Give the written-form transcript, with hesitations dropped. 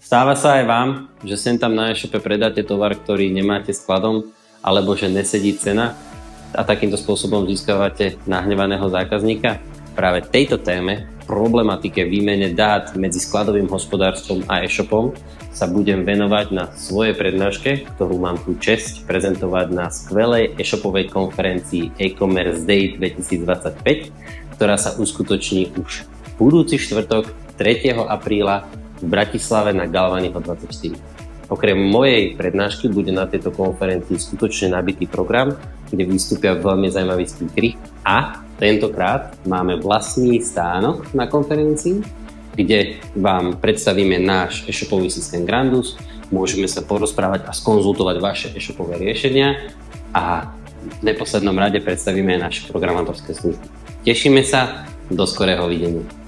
Stáva sa aj vám, že sem tam na e-shope predáte tovar, ktorý nemáte skladom, alebo že nesedí cena a takýmto spôsobom získavate nahnevaného zákazníka? Práve tejto téme, problematike výmene dát medzi skladovým hospodárstvom a e-shopom, sa budem venovať na svojej prednáške, ktorú mám tu česť prezentovať na skvelej e-shopovej konferencii E-commerce Day 2025, ktorá sa uskutoční už budúci štvrtok 3. apríla v Bratislave na Galvaniho 24. Okrem mojej prednášky bude na tejto konferencii skutočne nabitý program, kde vystúpia veľmi zaujímaví speakery a tentokrát máme vlastný stánok na konferencii, kde vám predstavíme náš e-shopový systém Grandus, môžeme sa porozprávať a skonzultovať vaše e-shopové riešenia a v neposlednom rade predstavíme aj naše programátorské služby. Tešíme sa, do skorého videnia.